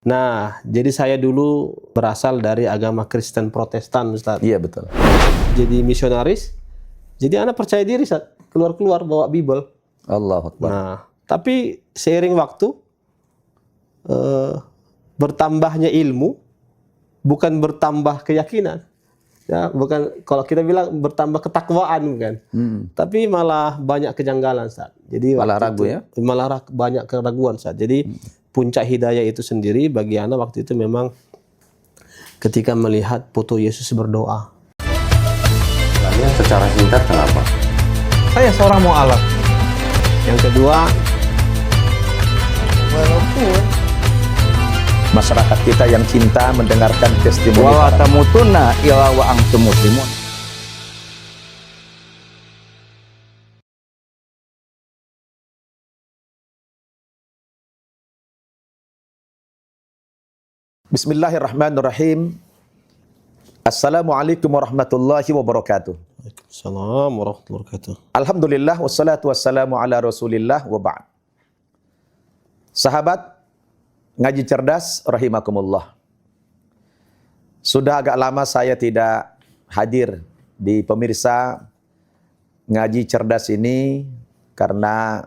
Nah, jadi saya dulu berasal dari agama Kristen Protestan, Ustaz. Iya, betul. Jadi misionaris, jadi anak percaya diri, Ustaz. Keluar-keluar bawa Bible. Allahu Akbar. Nah, tapi seiring waktu, eh, bertambahnya ilmu, bukan bertambah keyakinan. Ya, bukan kalau kita bilang bertambah ketakwaan kan. Tapi malah banyak kejanggalan, Ustaz. Jadi Malah waktu ragu itu, ya? malah banyak keraguan, Ustaz. Jadi puncak hidayah itu sendiri bagi anak waktu itu memang ketika melihat foto Yesus berdoa. Kalian secara singkat kenapa? Saya seorang mu'alaf. Yang kedua, Walaupun Masyarakat kita yang cinta mendengarkan testimoni wa para tamutunna illa wa antum muslimun. Bismillahirrahmanirrahim. Assalamualaikum warahmatullahi wabarakatuh. Waalaikumsalam warahmatullahi wabarakatuh. Alhamdulillah wassalatu wassalamu ala Rasulillah wa ba'd. Sahabat ngaji cerdas rahimakumullah. Sudah agak lama saya tidak hadir di pemirsa ngaji cerdas ini karena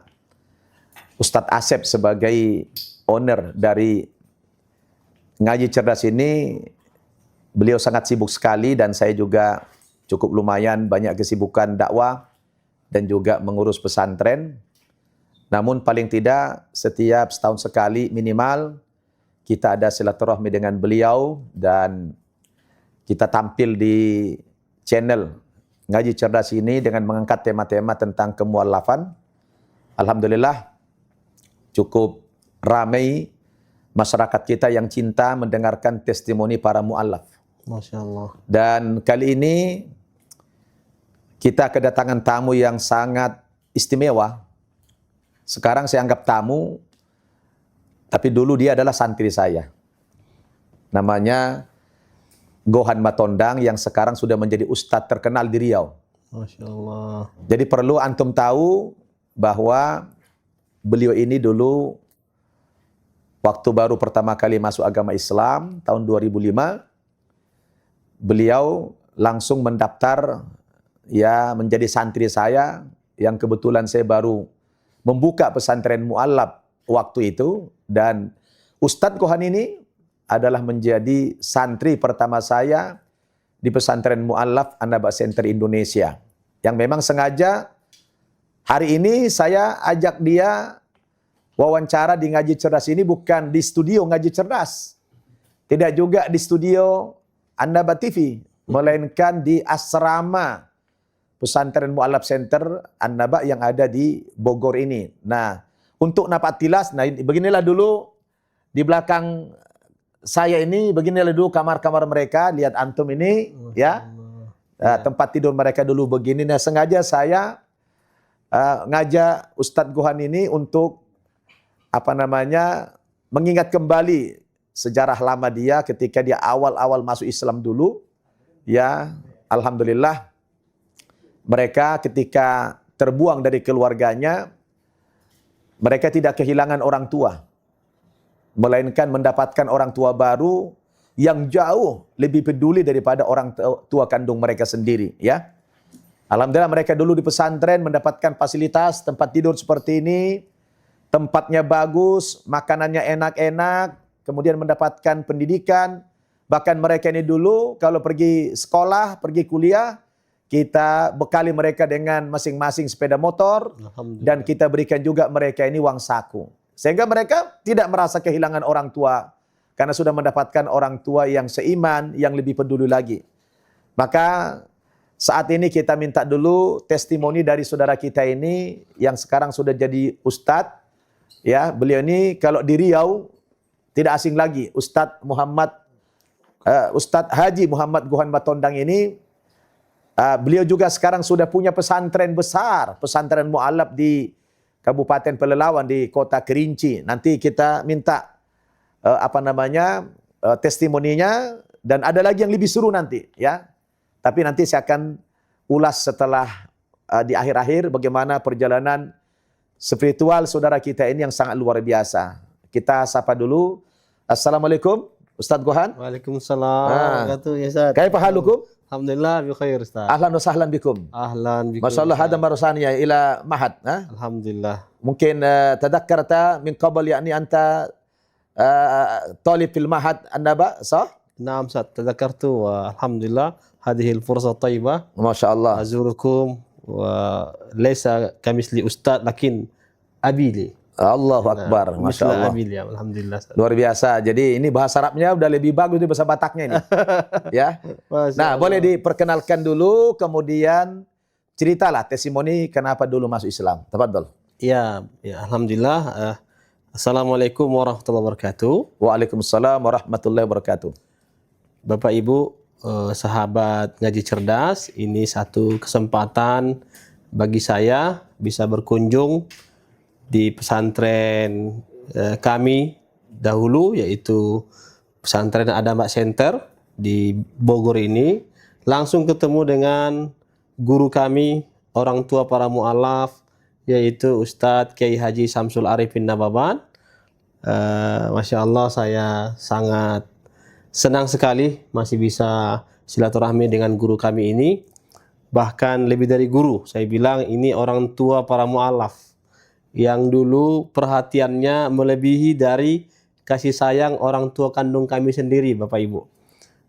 Ustadz Asep sebagai owner dari ngaji cerdas ini, beliau sangat sibuk sekali dan saya juga cukup lumayan banyak kesibukan dakwah dan juga mengurus pesantren. Namun paling tidak setiap setahun sekali minimal kita ada silaturahmi dengan beliau dan kita tampil di channel Ngaji Cerdas ini dengan mengangkat tema-tema tentang kemuallafan. Alhamdulillah cukup ramai masyarakat kita yang cinta mendengarkan testimoni para mu'allaf. Masya Allah. Dan kali ini kita kedatangan tamu yang sangat istimewa. Sekarang saya anggap tamu, tapi dulu dia adalah santri saya. Namanya Gohan Matondang yang sekarang sudah menjadi ustadz terkenal di Riau. Masya Allah. Jadi perlu antum tahu bahwa beliau ini dulu waktu baru pertama kali masuk agama Islam tahun 2005, beliau langsung mendaftar ya menjadi santri saya yang kebetulan saya baru membuka pesantren mu'allaf waktu itu, dan Ustadz Gohan ini adalah menjadi santri pertama saya di pesantren mu'allaf An-Naba Center Indonesia, yang memang sengaja hari ini saya ajak dia wawancara di Ngaji Cerdas ini bukan di studio Ngaji Cerdas, tidak juga di studio An-Naba TV, melainkan di asrama pesantren mu'allaf Center An-Naba yang ada di Bogor ini. Nah, untuk napatilas, nah beginilah dulu di belakang saya ini, beginilah dulu kamar-kamar mereka, lihat antum ini ya. Tempat tidur mereka dulu begini. Nah, sengaja saya ngajak Ustadz Gohan ini untuk mengingat kembali sejarah lama dia ketika dia awal-awal masuk Islam dulu. Ya, alhamdulillah mereka ketika terbuang dari keluarganya, mereka tidak kehilangan orang tua, melainkan mendapatkan orang tua baru yang jauh lebih peduli daripada orang tua kandung mereka sendiri, ya. Alhamdulillah mereka dulu di pesantren mendapatkan fasilitas tempat tidur seperti ini, tempatnya bagus, makanannya enak-enak, kemudian mendapatkan pendidikan. Bahkan mereka ini dulu kalau pergi sekolah, pergi kuliah, kita bekali mereka dengan masing-masing sepeda motor dan kita berikan juga mereka ini uang saku. Sehingga mereka tidak merasa kehilangan orang tua karena sudah mendapatkan orang tua yang seiman, yang lebih peduli lagi. Maka saat ini kita minta dulu testimoni dari saudara kita ini yang sekarang sudah jadi ustadz. Ya, beliau ini kalau di Riau tidak asing lagi, Ustadz Haji Muhammad Gohan Matondang ini. Beliau juga sekarang sudah punya pesantren besar, pesantren mu'allaf di Kabupaten Pelelawan di Kota Kerinci. Nanti kita minta testimoninya, dan ada lagi yang lebih seru nanti, ya. Tapi nanti saya akan ulas setelah di akhir-akhir bagaimana perjalanan spiritual saudara kita ini yang sangat luar biasa. Kita sapa dulu Assalamualaikum, Ustaz Gohan. Waalaikumsalam Ah. warahmatullahi ya Ustaz. Kaifa halukum? Alhamdulillah bi khair Ustaz. Ahlan wa sahlan bikum. Ahlan bikum. Masya Allah, Ustaz. hada marasaniya ila mahad. Alhamdulillah. Mungkin tadakkarta min qabl yani anta talib fil mahad annaba, sah? Naam Ustaz, tadzakartu wa alhamdulillah hadhihi al-fursa thayyibah Masya Allah. azurukum wa laysa kamisli ustaz lakin abili. Allahu Akbar, Masya Allah. Abili ya, alhamdulillah. Ustaz. Luar biasa. Jadi ini bahasa Arabnya udah lebih bagus dari bahasa Bataknya ini. Ya. Masya Nah, Allah. boleh diperkenalkan dulu, kemudian ceritalah testimoni kenapa dulu masuk Islam. Tafadhol. Ya, alhamdulillah. Assalamualaikum warahmatullahi wabarakatuh. Waalaikumsalam warahmatullahi wabarakatuh. Bapak Ibu, sahabat ngaji cerdas, ini satu kesempatan bagi saya bisa berkunjung di pesantren kami dahulu, yaitu pesantren Adamak Center di Bogor ini, langsung ketemu dengan guru kami, orang tua para mu'alaf, yaitu Ustadz Kiai Haji Samsul Arifin Nababan. Masya Allah, saya sangat senang sekali masih bisa silaturahmi dengan guru kami ini. Bahkan lebih dari guru, saya bilang ini orang tua para mu'alaf yang dulu perhatiannya melebihi dari kasih sayang orang tua kandung kami sendiri, Bapak Ibu.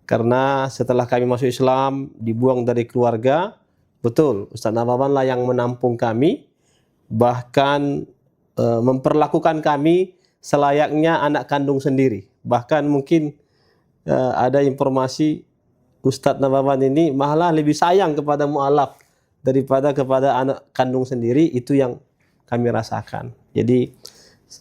Karena setelah kami masuk Islam, dibuang dari keluarga, betul, Ustaz Nababan lah yang menampung kami, bahkan memperlakukan kami selayaknya anak kandung sendiri. Bahkan mungkin ada informasi Ustadz Nababan ini malah lebih sayang kepada mu'alaf daripada kepada anak kandung sendiri. Itu yang kami rasakan. Jadi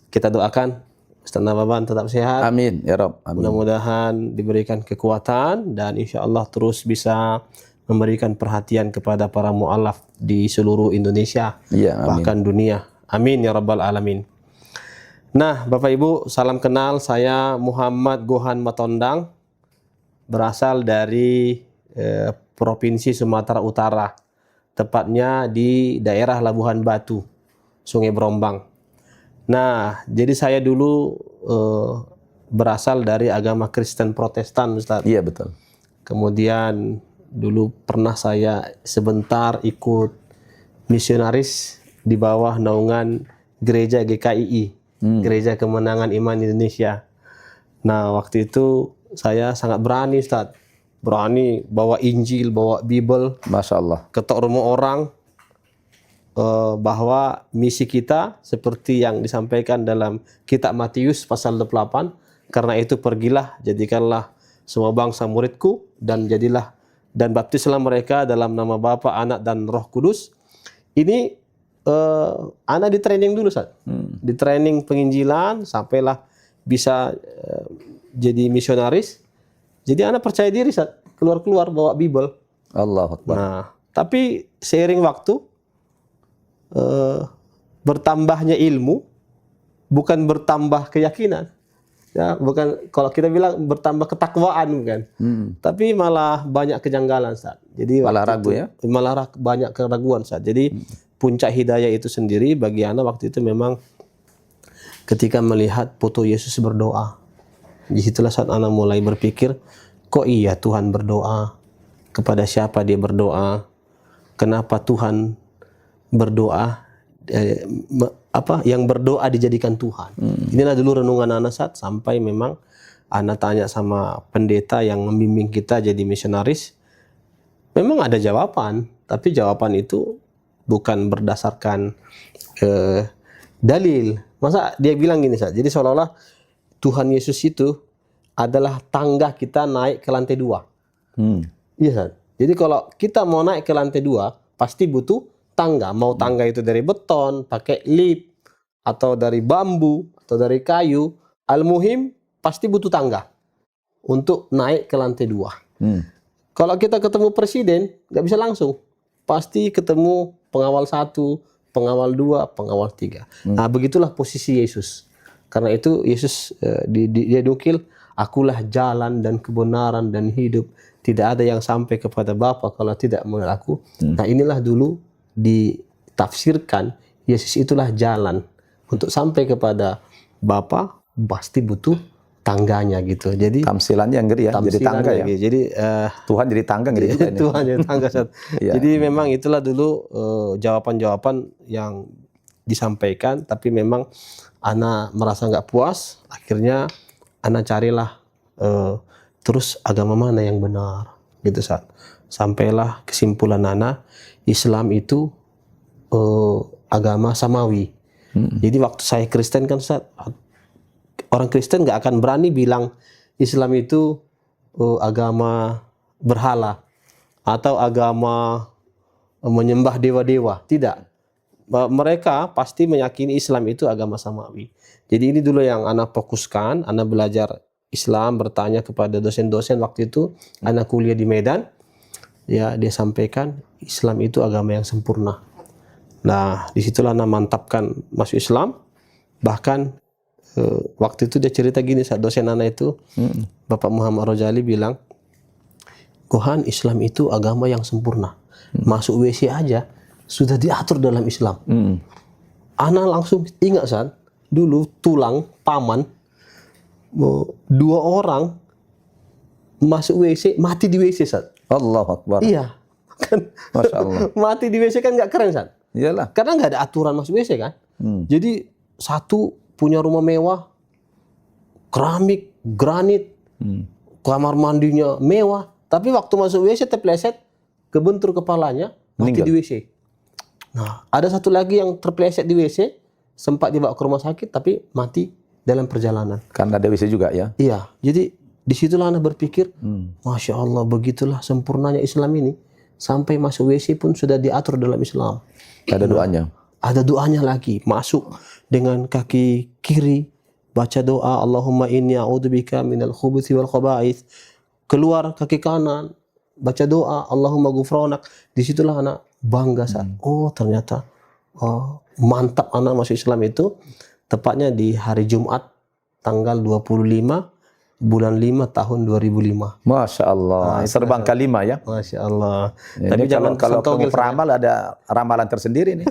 kita doakan Ustadz Nababan tetap sehat. Amin ya Rabb. Amin. Mudah-mudahan diberikan kekuatan dan insya Allah terus bisa memberikan perhatian kepada para mu'alaf di seluruh Indonesia, Iya, amin. bahkan dunia. Amin ya Rabbal Alamin. Nah, Bapak Ibu, salam kenal. Saya Muhammad Gohan Matondang, berasal dari Provinsi Sumatera Utara, tepatnya di daerah Labuhan Batu, Sungai Berombang. Nah, jadi saya dulu berasal dari agama Kristen Protestan, Ustaz. Iya betul. Kemudian dulu pernah saya sebentar ikut misionaris di bawah naungan gereja GKII, Gereja Kemenangan Iman Indonesia. Nah, waktu itu saya sangat berani, Ustaz. Berani bawa Injil, bawa Bible, Masya Allah. ketok rumah orang, bahwa misi kita seperti yang disampaikan dalam kitab Matius pasal 28, karena itu pergilah, jadikanlah semua bangsa muridku, dan jadilah dan baptislah mereka dalam nama Bapa, Anak, dan Roh Kudus. Ini anak di training dulu, Ustaz. Di training penginjilan sampailah bisa jadi misionaris. Jadi anak percaya diri, Ustaz, keluar-keluar bawa Bible. Allahu Akbar. Nah, tapi seiring waktu bertambahnya ilmu, bukan bertambah keyakinan. Ya, bukan, kalau kita bilang bertambah ketakwaan kan. Tapi malah banyak kejanggalan, Ustaz. Jadi Malah waktu ragu itu, ya? Malah banyak keraguan, Ustaz. Jadi puncak hidayah itu sendiri bagi anak waktu itu memang ketika melihat foto Yesus berdoa. Disitulah saat anak mulai berpikir, kok iya Tuhan berdoa? Kepada siapa dia berdoa? Kenapa Tuhan berdoa? Yang berdoa dijadikan Tuhan. Inilah dulu renungan anak saat sampai memang anak tanya sama pendeta yang membimbing kita jadi misionaris. Memang ada jawaban, tapi jawaban itu bukan berdasarkan dalil. Masa dia bilang gini saja. Jadi seolah-olah Tuhan Yesus itu adalah tangga kita naik ke lantai 2. Iya, Ustaz. Jadi kalau kita mau naik ke lantai 2, pasti butuh tangga. Mau tangga itu dari beton, pakai lift, atau dari bambu, atau dari kayu. Al-muhim pasti butuh tangga untuk naik ke lantai 2. Kalau kita ketemu presiden, nggak bisa langsung. Pasti ketemu pengawal 1, pengawal 2, pengawal 3. Nah, begitulah posisi Yesus. Karena itu Yesus dia nukil, akulah jalan dan kebenaran dan hidup. Tidak ada yang sampai kepada Bapa kalau tidak melalui aku. Nah, inilah dulu ditafsirkan, Yesus itulah jalan. Untuk sampai kepada Bapa pasti butuh tangganya gitu. Jadi Tamsilannya yang ngeri ya, jadi tamsilan tangga ya. lagi. Jadi Tuhan jadi tangga ngeri juga ini. Tuhan jadi tangga. Ustaz. Iya. Jadi memang itulah dulu jawaban-jawaban yang disampaikan, tapi memang ana merasa nggak puas, akhirnya ana carilah terus agama mana yang benar gitu Ustaz. Sampailah kesimpulan ana Islam itu agama samawi. Jadi waktu saya Kristen kan Ustaz, orang Kristen nggak akan berani bilang Islam itu agama berhala atau agama menyembah dewa-dewa. Tidak. Mereka pasti meyakini Islam itu agama samawi. Jadi ini dulu yang anak fokuskan. Anak belajar Islam, bertanya kepada dosen-dosen waktu itu. Anak kuliah di Medan. Ya, dia sampaikan Islam itu agama yang sempurna. Nah, disitulah anak mantapkan masuk Islam. Bahkan waktu itu dia cerita gini, saat dosen anak itu, Bapak Muhammad Rojali bilang, Tuhan, Islam itu agama yang sempurna. Masuk WC aja sudah diatur dalam Islam. Anak langsung ingat San, dulu tulang paman 2 orang masuk WC mati di WC San. Allahu Akbar. Iya. Kan, Masya Allah. mati di WC kan nggak keren San. Iyalah. Karena nggak ada aturan masuk WC kan. Jadi satu punya rumah mewah, keramik, granit, kamar mandinya mewah, tapi waktu masuk WC terpleset, kebentur kepalanya, mati Meninggal. di WC. Nah, ada satu lagi yang terpleset di WC, sempat dibawa ke rumah sakit, tapi mati dalam perjalanan. Karena ada WC juga ya. Iya, jadi disitulah anak berpikir, Masya Allah, begitulah sempurnanya Islam ini. Sampai masuk WC pun sudah diatur dalam Islam. Ada doanya. Ada doanya lagi, masuk dengan kaki kiri, baca doa Allahumma inni a'udzubika minal khubuthi wal khaba'ith. Keluar kaki kanan, baca doa Allahumma ghufranak. Disitulah anak bangga saat, oh ternyata mantap anak masuk Islam itu. Tepatnya di hari Jumat tanggal 25 bulan 5 tahun 2005. Masya Allah. Nah, itu Serbang kelima ya. Masya Allah. Ini Tapi jangan kalau togel peramal ada ramalan tersendiri nih.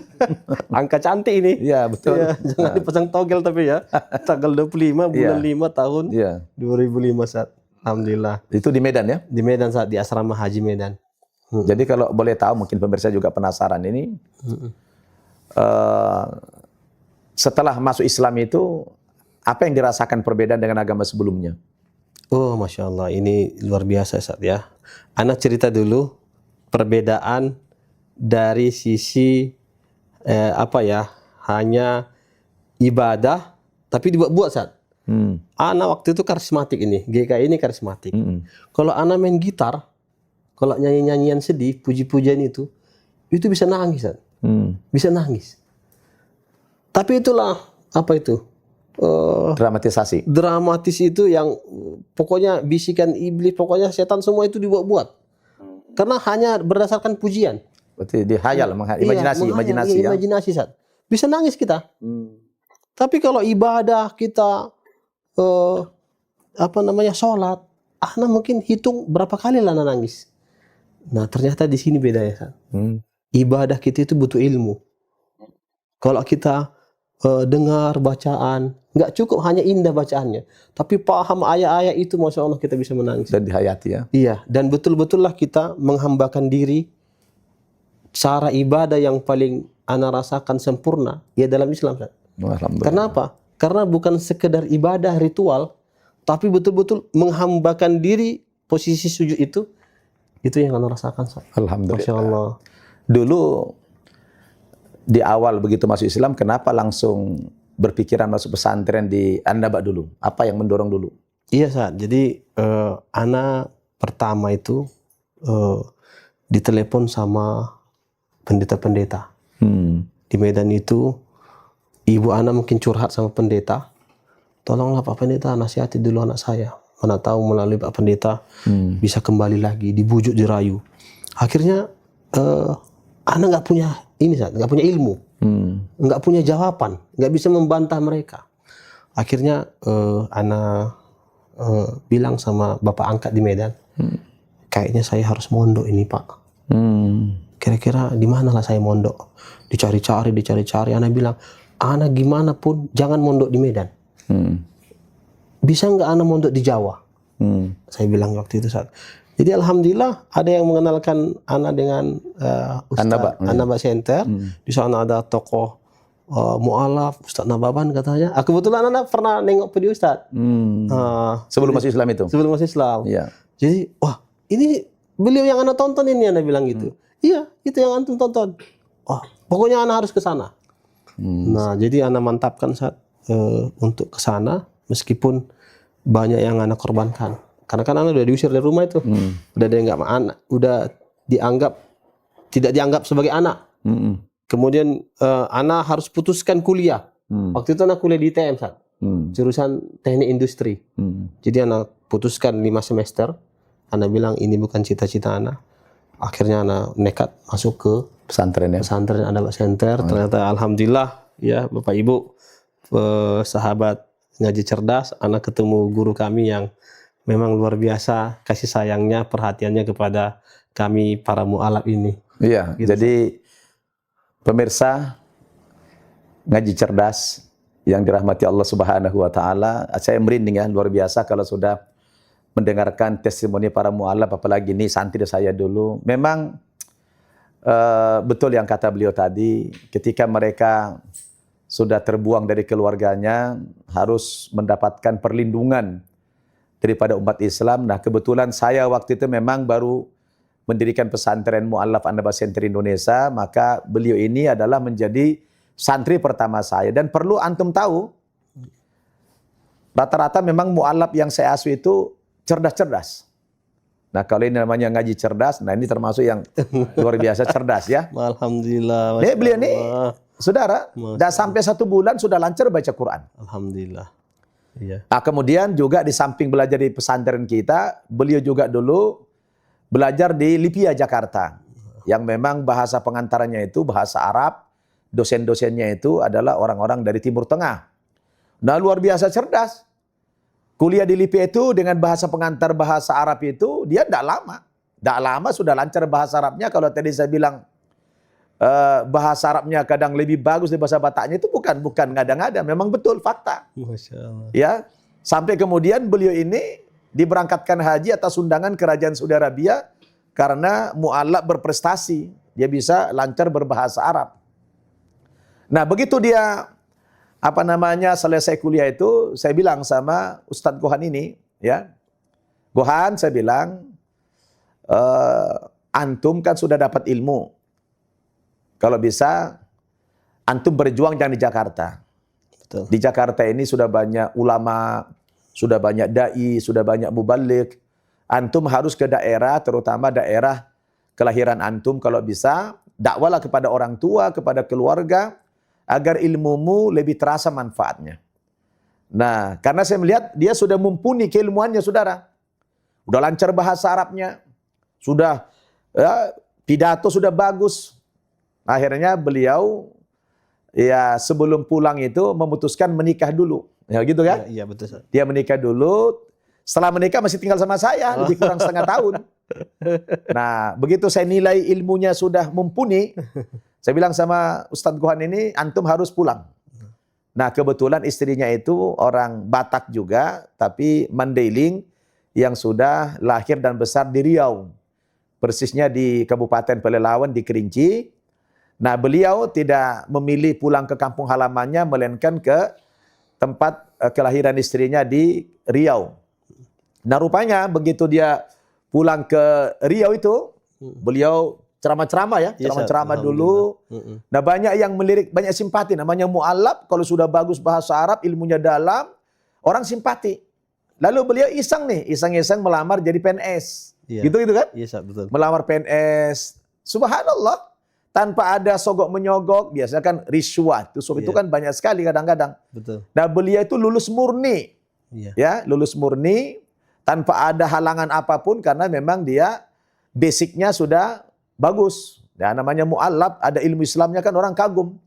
angka cantik ini. Iya betul. Ya, jangan dipasang togel tapi ya. Tanggal 25 bulan Iya. 5 tahun Iya. 2005 saat. Alhamdulillah. Itu di Medan ya. Di Medan saat di asrama Haji Medan. Jadi kalau boleh tahu, mungkin pemirsa juga penasaran ini. Setelah masuk Islam itu, apa yang dirasakan perbedaan dengan agama sebelumnya? Oh, Masya Allah. Ini luar biasa saat ya. Anak cerita dulu perbedaan dari sisi hanya ibadah tapi dibuat-buat saat. Anak waktu itu karismatik ini, GKI ini karismatik. Kalau anak main gitar, kalau nyanyi-nyanyian sedih, puji-pujian itu bisa nangis saat. Bisa nangis. Tapi itulah apa itu? Dramatisasi. Dramatis itu yang pokoknya bisikan iblis, pokoknya setan semua itu dibuat-buat. Karena hanya berdasarkan pujian. Berarti dihayal, imajinasi, imajinasi ya. Imajinasi saat. Bisa nangis kita. Tapi kalau ibadah kita sholat, anak mungkin hitung berapa kali lah nangis. Nah, ternyata di sini bedanya saat. Ibadah kita itu butuh ilmu. Kalau kita dengar bacaan, nggak cukup hanya indah bacaannya, tapi paham ayat-ayat itu, Masya Allah kita bisa menangis. Dan dihayati ya. Iya, dan betul-betullah kita menghambakan diri. Cara ibadah yang paling ana rasakan sempurna ya dalam Islam. Alhamdulillah. Kenapa? Karena bukan sekedar ibadah ritual, tapi betul-betul menghambakan diri, posisi sujud itu yang ana rasakan. Alhamdulillah. Masya Allah. Dulu di awal begitu masuk Islam, kenapa langsung berpikiran masuk pesantren di Anda dulu? Apa yang mendorong dulu? Iya saat. Jadi anak pertama itu ditelepon sama pendeta-pendeta di Medan itu. Ibu anak mungkin curhat sama pendeta. Tolonglah Pak Pendeta, nasihati dulu anak saya. Mana tahu melalui Pak Pendeta bisa kembali lagi, dibujuk, dirayu. Akhirnya anak nggak punya ini saat, nggak punya ilmu, nggak punya jawaban, nggak bisa membantah mereka. Akhirnya anak bilang sama bapak angkat di Medan, kayaknya saya harus mondok ini Pak. Kira-kira di mana lah saya mondok? Dicari-cari. Anak bilang, anak gimana pun jangan mondok di Medan. bisa nggak anak mondok di Jawa? Saya bilang waktu itu saat. Jadi alhamdulillah ada yang mengenalkan anak dengan Ustaz An-Naba Center. Di sana ada tokoh mu'alaf, Ustaz Nababan katanya. Kebetulan anak pernah nengok video Ustaz. Sebelum masuk Islam itu. Sebelum masuk Islam. Iya. Jadi, wah ini beliau yang anak tonton ini, anak bilang gitu. Iya, itu yang antum tonton. Wah, pokoknya anak harus ke sana. Nah, jadi anak mantapkan saat untuk ke sana, meskipun banyak yang anak korbankan. Karena kan anak udah diusir dari rumah itu. Udah dianggap anak, udah tidak dianggap sebagai anak. Kemudian anak harus putuskan kuliah. Waktu itu anak kuliah di ITM saat. Jurusan teknik industri. Jadi anak putuskan 5 semester. Anak bilang ini bukan cita-cita anak. Akhirnya anak nekat masuk ke Pesantren ya. pesantren An-Naba Center. Ternyata alhamdulillah ya Bapak Ibu, sahabat ngaji cerdas, anak ketemu guru kami yang memang luar biasa kasih sayangnya, perhatiannya kepada kami para mu'alaf ini. Iya, Gitu. jadi pemirsa ngaji cerdas yang dirahmati Allah Subhanahu wa taala, saya merinding ya, luar biasa kalau sudah mendengarkan testimoni para mu'alaf, apalagi ini santri saya dulu. Memang betul yang kata beliau tadi, ketika mereka sudah terbuang dari keluarganya harus mendapatkan perlindungan daripada umat Islam. Nah, kebetulan saya waktu itu memang baru mendirikan pesantren Mu'allaf An-Naba Center Indonesia, maka beliau ini adalah menjadi santri pertama saya. Dan perlu antum tahu, rata-rata memang mu'allaf yang saya asuh itu cerdas-cerdas. Nah, kalau ini namanya ngaji cerdas, nah ini termasuk yang luar biasa cerdas ya. Alhamdulillah. Nih, beliau nih, Allah. saudara, dah sampai 1 bulan sudah lancar baca Quran. Alhamdulillah. Iya. Nah, kemudian juga di samping belajar di pesantren kita, beliau juga dulu belajar di Lipia Jakarta, yang memang bahasa pengantarannya itu bahasa Arab, dosen-dosennya itu adalah orang-orang dari Timur Tengah. Nah, luar biasa cerdas. Kuliah di Lipia itu dengan bahasa pengantar bahasa Arab itu, dia tidak lama. Tidak lama sudah lancar bahasa Arabnya. Kalau tadi saya bilang bahasa Arabnya kadang lebih bagus dari bahasa Bataknya, itu bukan ngada-ngada, memang betul fakta. Masya Allah. Ya, sampai kemudian beliau ini diberangkatkan haji atas undangan kerajaan Saudi Arabia karena mu'allaf berprestasi, dia bisa lancar berbahasa Arab. Nah, begitu dia selesai kuliah itu, saya bilang sama Ustadz Gohan ini, ya, Gohan, saya bilang, antum kan sudah dapat ilmu. Kalau bisa, antum berjuang jangan di Jakarta. Betul. Di Jakarta ini sudah banyak ulama, sudah banyak dai, sudah banyak mubaligh. Antum harus ke daerah, terutama daerah kelahiran antum. Kalau bisa, dakwalah kepada orang tua, kepada keluarga, agar ilmumu lebih terasa manfaatnya. Nah, karena saya melihat dia sudah mumpuni keilmuannya, saudara. Sudah lancar bahasa Arabnya, sudah pidato sudah bagus. Akhirnya beliau ya sebelum pulang itu memutuskan menikah dulu. Ya gitu kan? Iya, betul. Dia menikah dulu. Setelah menikah masih tinggal sama saya, lebih kurang setengah tahun. Nah, begitu saya nilai ilmunya sudah mumpuni, saya bilang sama Ustadz Gohan ini, antum harus pulang. Nah, kebetulan istrinya itu orang Batak juga, tapi Mandailing yang sudah lahir dan besar di Riau. Persisnya di Kabupaten Pelalawan, di Kerinci. Nah, beliau tidak memilih pulang ke kampung halamannya, melainkan ke tempat kelahiran istrinya di Riau. Nah, rupanya begitu dia pulang ke Riau itu, beliau ceramah-ceramah ya, ceramah-ceramah dulu. Nah, banyak yang melirik, banyak simpati. Namanya mu'allaf, kalau sudah bagus bahasa Arab, ilmunya dalam, orang simpati. Lalu beliau iseng melamar jadi PNS. Iya. Gitu kan? Iya, betul. Melamar PNS. Subhanallah. Tanpa ada sogok menyogok, biasanya kan riswah. Itu kan banyak sekali kadang-kadang. Betul. Nah, beliau itu lulus murni. Iya. Ya, lulus murni tanpa ada halangan apapun karena memang dia basicnya sudah bagus. Ya, namanya mu'allaf, ada ilmu Islamnya kan orang kagum.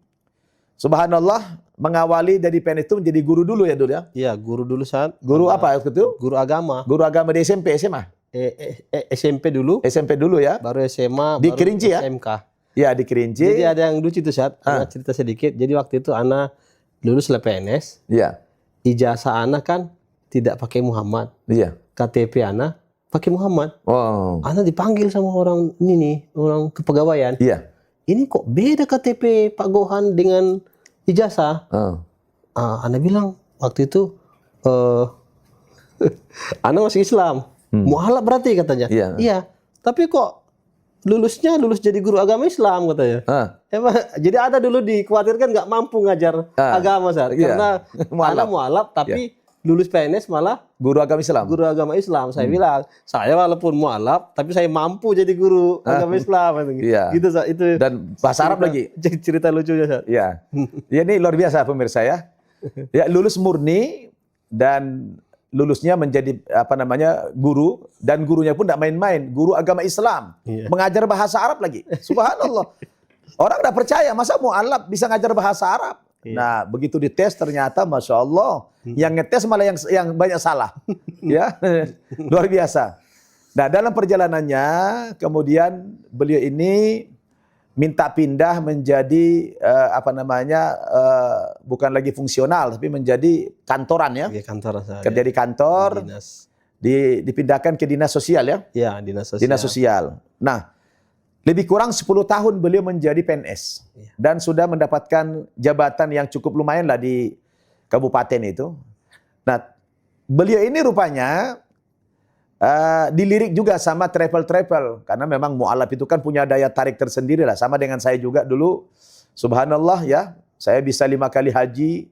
Subhanallah, mengawali dari PNS itu menjadi guru dulu ya, dulu ya. Iya, guru dulu saat. Guru apa waktu itu? Guru agama. Guru agama di SMP, SMA. SMP dulu, SMP dulu ya. baru SMA, Di baru Kerinci ya? SMK. Ya, di Kerinci. Jadi ada yang lucu tuh saat, Anak cerita sedikit. Jadi waktu itu anak lulus PNS, Iya. ijazah anak kan tidak pakai Muhammad. Iya. KTP Ana pakai Muhammad. Oh. Ana dipanggil sama orang ini nih, orang kepegawaian. Iya. Ini kok beda KTP Pak Gohan dengan ijazah? Oh. Ana bilang waktu itu, Ana masih Islam. Mualaf berarti katanya. Iya. Tapi kok lulus jadi guru agama Islam katanya. Emang, jadi ada dulu dikhawatirkan nggak mampu ngajar agama, Sar. Karena Ana mualaf tapi lulus PNS malah guru agama Islam. Guru agama Islam. Saya bilang, saya walaupun mualaf tapi saya mampu jadi guru agama Islam. Iya. Gitu, Sar. Itu Dan bahasa Arab lagi. Cerita lucunya, Sar. Iya. Ya, ini luar biasa pemirsa ya. Ya, lulus murni dan lulusnya menjadi guru, dan gurunya pun tidak main-main, guru agama Islam. Mengajar bahasa Arab lagi. Subhanallah. Orang tidak percaya, masa mu'alaf bisa ngajar bahasa Arab? Nah, begitu dites ternyata Masya Allah, yang ngetes malah yang banyak salah. Ya, luar biasa. Nah, dalam perjalanannya, kemudian beliau ini minta pindah menjadi bukan lagi fungsional tapi menjadi kantoran ya. Kantoran saya. Kerja di kantor, Dinas. Dipindahkan ke dinas sosial ya. Ya, dinas sosial. Dinas sosial. Nah, lebih kurang 10 tahun beliau menjadi PNS dan sudah mendapatkan jabatan yang cukup lumayan lah di kabupaten itu. Nah, beliau ini rupanya dilirik juga sama travel karena memang mu'alaf itu kan punya daya tarik tersendiri lah, sama dengan saya juga dulu. Subhanallah ya, saya bisa 5 kali haji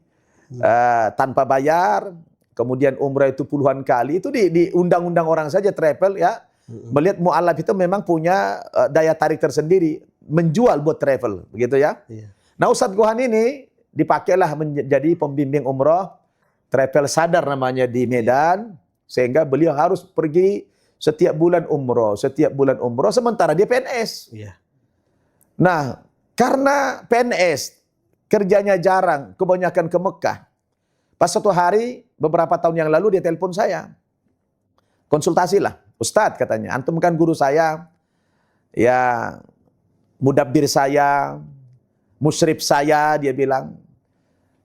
tanpa bayar, kemudian umrah itu puluhan kali. Itu di undang-undang orang saja travel ya, melihat mu'alaf itu memang punya daya tarik tersendiri, menjual buat travel begitu ya. Nah, Ustadz Gohan ini dipakailah menjadi pembimbing umroh travel sadar namanya di Medan. Sehingga beliau harus pergi setiap bulan umroh sementara dia PNS. Nah, karena PNS kerjanya jarang, kebanyakan ke Mekah. Pas suatu hari beberapa tahun yang lalu dia telepon saya. Konsultasilah, Ustadz katanya, antum kan guru saya, ya mudabbir saya, musyrif saya, dia bilang.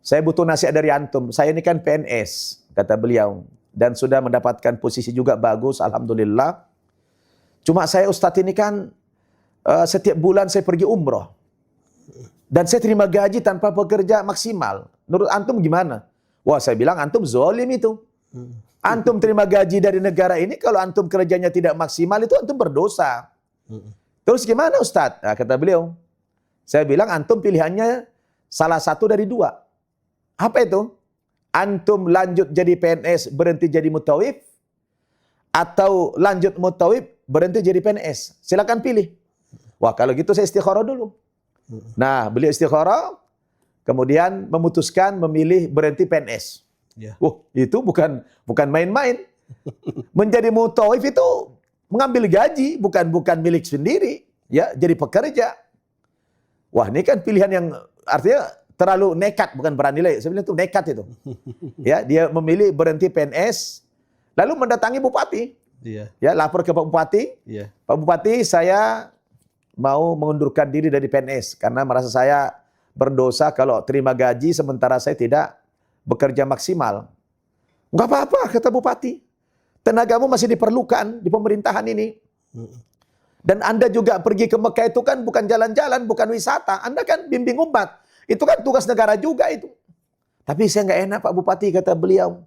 Saya butuh nasihat dari antum. Saya ini kan PNS, kata beliau. Dan sudah mendapatkan posisi juga bagus, alhamdulillah. Cuma saya Ustadz ini kan setiap bulan saya pergi umroh. Dan saya terima gaji tanpa bekerja maksimal. Menurut antum gimana? Wah, saya bilang antum zolim itu. Antum terima gaji dari negara ini, kalau antum kerjanya tidak maksimal itu antum berdosa. Terus gimana Ustadz? Nah, kata beliau. Saya bilang antum pilihannya salah satu dari 2. Apa itu? Antum lanjut jadi PNS berhenti jadi mutawif, atau lanjut mutawif berhenti jadi PNS. Silakan pilih. Wah, kalau gitu saya istikharah dulu. Nah, beliau istikharah, kemudian memutuskan memilih berhenti PNS. Itu bukan main-main. Menjadi mutawif itu mengambil gaji, bukan milik sendiri, ya, jadi pekerja. Wah, ini kan pilihan yang artinya terlalu nekat, bukan bernilai. Saya bilang itu nekat itu. Ya, dia memilih berhenti PNS, lalu mendatangi bupati. Ya, lapor ke Pak Bupati. Pak Bupati, saya mau mengundurkan diri dari PNS karena merasa saya berdosa kalau terima gaji sementara saya tidak bekerja maksimal. Enggak apa-apa, kata Bupati. Tenagamu masih diperlukan di pemerintahan ini. Dan Anda juga pergi ke Mekah itu kan bukan jalan-jalan, bukan wisata. Anda kan bimbing umat. Itu kan tugas negara juga itu. Tapi saya nggak enak Pak Bupati, kata beliau.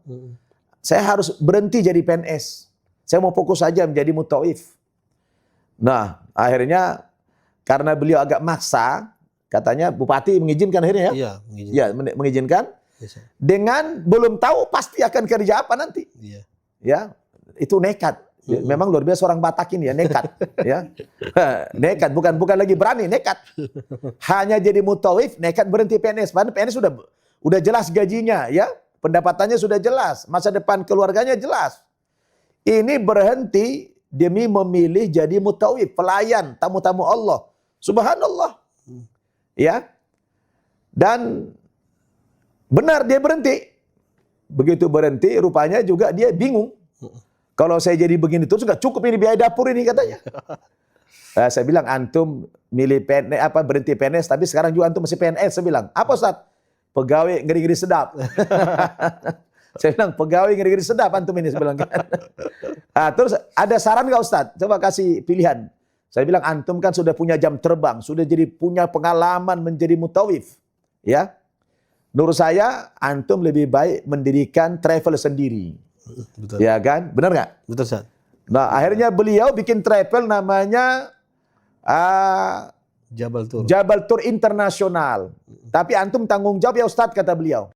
Saya harus berhenti jadi PNS. Saya mau fokus saja menjadi mutawif. Nah, akhirnya karena beliau agak maksa, katanya Bupati mengizinkan akhirnya ya? Iya, mengizinkan. Dengan belum tahu pasti akan kerja apa nanti. Ya, itu nekat. Memang luar biasa orang Batak ini ya, nekat. Ya. Nekat, bukan lagi berani, nekat. Hanya jadi mutawif, nekat berhenti PNS. Padahal PNS udah jelas gajinya, ya, pendapatannya sudah jelas, masa depan keluarganya jelas. Ini berhenti demi memilih jadi mutawif, pelayan, tamu-tamu Allah. Subhanallah. Ya. Dan benar dia berhenti. Begitu berhenti, rupanya juga dia bingung. Kalau saya jadi begini terus nggak cukup ini biaya dapur ini katanya. Saya bilang antum milih PNS berhenti PNS tapi sekarang juga antum masih PNS. Saya bilang, apa Ustaz? Pegawai ngeri-ngeri sedap. Saya bilang pegawai ngeri-ngeri sedap antum ini, saya bilang kan. Terus ada saran nggak Ustadz? Coba kasih pilihan. Saya bilang antum kan sudah punya jam terbang, sudah jadi punya pengalaman menjadi mutawif, ya. Menurut saya antum lebih baik mendirikan travel sendiri, Betul. ya kan? Benar nggak? Betul, Ustaz. Nah akhirnya beliau bikin travel namanya Jabal Tur. Jabal Tur Internasional. Tapi antum tanggung jawab ya Ustadz, kata beliau.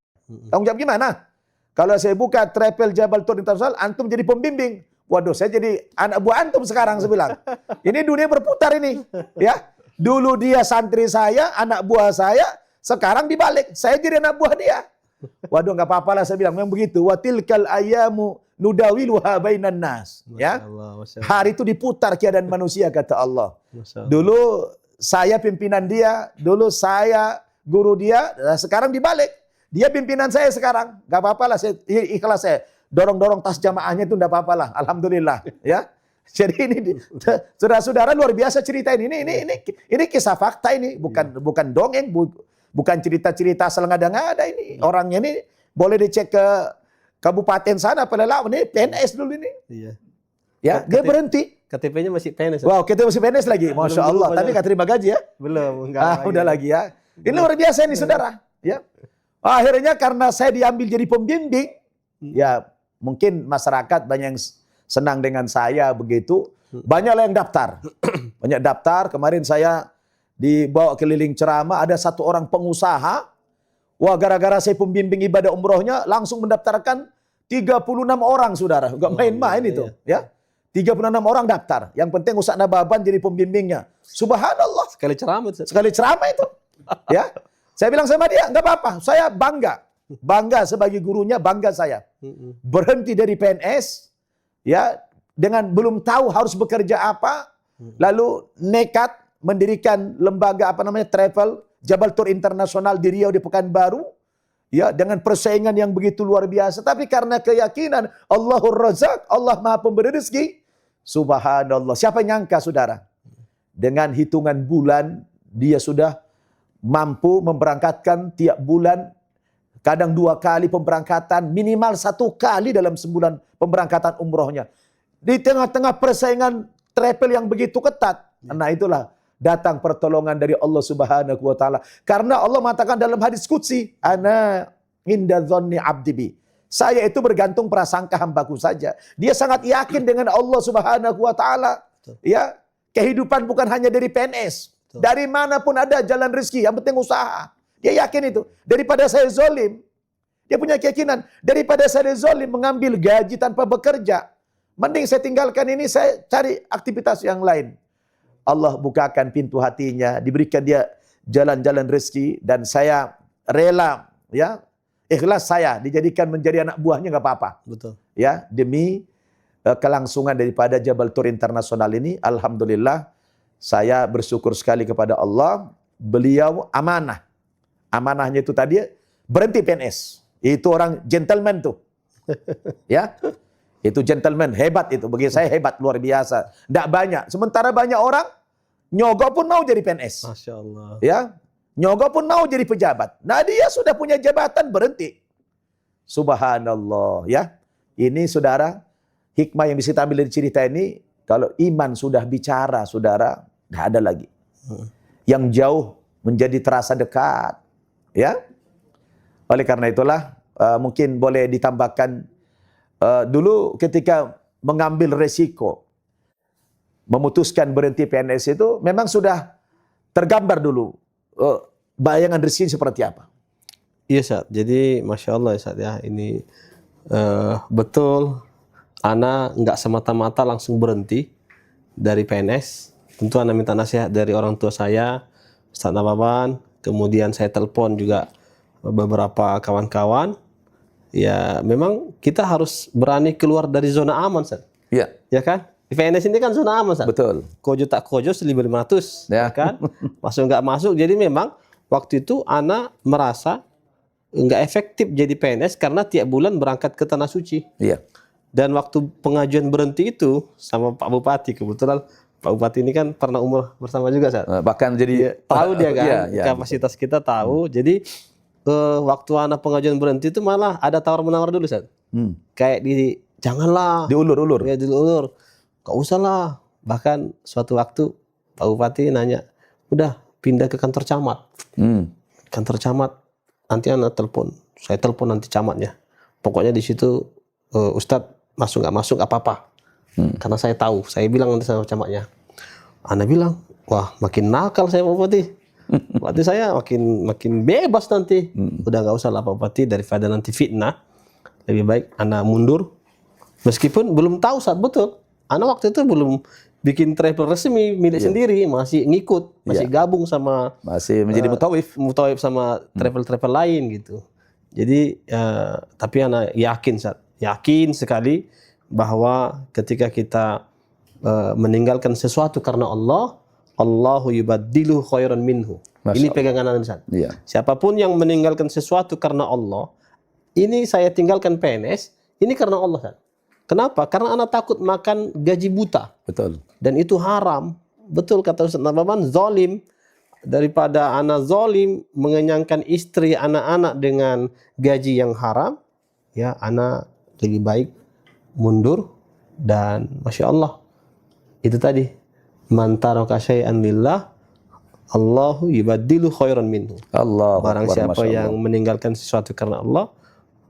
Tanggung jawab gimana? Kalau saya buka travel Jabal Tur Internasional, antum jadi pembimbing. Waduh, saya jadi anak buah antum sekarang, saya bilang. Ini dunia berputar ini, ya. Dulu dia santri saya, anak buah saya, sekarang dibalik, saya jadi anak buah dia. Waduh, nggak apa-apa lah, saya bilang memang begitu. Wa tilkal ayyamu nudawiluha bainan nas, ya. Hari itu diputar keadaan manusia, kata Allah. Dulu saya pimpinan dia, dulu saya guru dia, sekarang dibalik. Dia pimpinan saya sekarang. Nggak apa-apa lah, saya ikhlas saya. Dorong-dorong tas jamaahnya itu enggak apa-apa lah. Alhamdulillah, ya. Jadi ini saudara-saudara luar biasa cerita ini. Ini kisah fakta ini, bukan dongeng, bukan cerita-cerita asal ngada-ngada ini. Orangnya ini boleh dicek ke kabupaten sana, Pelalawan ini PNS dulu ini. Iya. Ya, dia berhenti. KTP-nya masih PNS. Wow, kita masih PNS lagi. Masya Allah, tapi nggak terima gaji ya? Belum, enggak. Udah lagi ya. Ini luar biasa ini saudara. Ya. Akhirnya karena saya diambil jadi pembimbing, ya mungkin masyarakat banyak yang senang dengan saya begitu. Banyaklah yang daftar. Banyak daftar. Kemarin saya dibawa keliling ceramah, ada satu orang pengusaha. Wah, gara-gara saya pembimbing ibadah umrohnya, langsung mendaftarkan 36 orang, saudara. Enggak main-main itu. Ya. 36 orang daftar. Yang penting Ustaz Nababan jadi pembimbingnya. Subhanallah. Sekali ceramah. Sekali ceramah itu. Ya. Saya bilang sama dia, enggak apa-apa. Saya bangga. Bangga sebagai gurunya, bangga saya. Berhenti dari PNS, ya, dengan belum tahu harus bekerja apa, lalu nekat mendirikan lembaga travel Jabal Tur Internasional di Riau di Pekanbaru, ya, dengan persaingan yang begitu luar biasa. Tapi karena keyakinan Allahur Razak, Allah Maha Pemberi rezeki, subhanallah. Siapa yang nyangka, saudara? Dengan hitungan bulan dia sudah mampu memberangkatkan tiap bulan, kadang 2 kali pemberangkatan, minimal 1 kali dalam sebulan pemberangkatan umrohnya. Di tengah-tengah persaingan travel yang begitu ketat. Nah itulah datang pertolongan dari Allah Subhanahu wa taala. Karena Allah mengatakan dalam hadis qudsi, ana inda dzanni abdi bi. Saya itu bergantung prasangka hambaku saja. Dia sangat yakin dengan Allah Subhanahu wa taala. Ya, kehidupan bukan hanya dari PNS. Dari manapun ada jalan rezeki, yang penting usaha. Dia yakin itu. Daripada saya zolim, dia punya keyakinan. Daripada saya zolim mengambil gaji tanpa bekerja, mending saya tinggalkan ini, saya cari aktivitas yang lain. Allah bukakan pintu hatinya, diberikan dia jalan-jalan rezeki, dan saya rela, ya, ikhlas saya dijadikan menjadi anak buahnya, nggak apa-apa. Betul. Ya, demi kelangsungan daripada Jabal Tur Internasional ini, alhamdulillah saya bersyukur sekali kepada Allah. Beliau amanah. Amanahnya itu tadi berhenti PNS. Itu orang gentleman tuh. Ya. Itu gentleman, hebat itu. Bagi saya hebat, luar biasa. Tidak banyak. Sementara banyak orang nyogok pun mau jadi PNS. Masya Allah. Ya. Nyogok pun mau jadi pejabat. Nah, dia sudah punya jabatan berhenti. Subhanallah, ya. Ini saudara, hikmah yang bisa kita ambil dari cerita ini, kalau iman sudah bicara, saudara, tidak ada lagi. Yang jauh menjadi terasa dekat. Ya. Oleh karena itulah, mungkin boleh ditambahkan, dulu ketika mengambil resiko, memutuskan berhenti PNS itu, memang sudah tergambar dulu bayangan rezeki seperti apa. Iya, Ustaz. Jadi Masya Allah ya, Ustaz, ya. Ini betul, Ana nggak semata-mata langsung berhenti dari PNS. Tentu Ana minta nasihat dari orang tua saya, Ustaz Nababan. Kemudian saya telepon juga beberapa kawan-kawan. Ya, memang kita harus berani keluar dari zona aman, Ustaz. Iya. Ya kan? Di PNS ini kan zona aman, Ustaz. Betul. Kojo tak kojo 1.500, ya kan? Masuk nggak masuk. Jadi memang waktu itu Ana merasa nggak efektif jadi PNS karena tiap bulan berangkat ke Tanah Suci. Iya. Dan waktu pengajuan berhenti itu sama Pak Bupati, kebetulan Pak Bupati ini kan pernah umroh bersama juga, Ustaz. Bahkan jadi Tahu dia kan, iya, kapasitas kita tahu. Jadi waktu anak pengajian berhenti itu malah ada tawar-menawar dulu, Ustaz. Kayak janganlah. Diulur-ulur. Ya diulur. Gak usah lah. Bahkan suatu waktu Pak Bupati nanya, udah pindah ke kantor camat. Kantor camat, nanti anak telepon. Saya telepon nanti camatnya. Pokoknya di situ Ustadz masuk nggak masuk apa-apa. Karena saya tahu. Saya bilang nanti sama camatnya. Anak bilang, wah makin nakal saya Pak Bupati. Berarti saya makin bebas nanti. Udah nggak usah lah Pak Bupati, daripada nanti fitnah. Lebih baik anak mundur. Meskipun belum tahu saat betul. Anak waktu itu belum bikin travel resmi milik sendiri, masih ngikut, masih gabung sama, masih menjadi mutawif sama travel lain gitu. Jadi tapi anak yakin sekali bahwa ketika kita meninggalkan sesuatu karena Allah, Allahu yubaddilu khairan minhu. Ini pegangan anak Ustaz. Siapapun yang meninggalkan sesuatu karena Allah, ini saya tinggalkan PNS, ini karena Allah Ustaz. Kenapa? Karena anak takut makan gaji buta. Betul. Dan itu haram. Betul kata Ustaz Nababan, zalim. Daripada anak zalim mengenyangkan istri anak-anak dengan gaji yang haram, ya anak lebih baik mundur. Dan Masya Allah, itu tadi, man taraka syai'an lillah, Allahu yubaddilu khairan minhu. Barang siapa yang meninggalkan sesuatu karena Allah,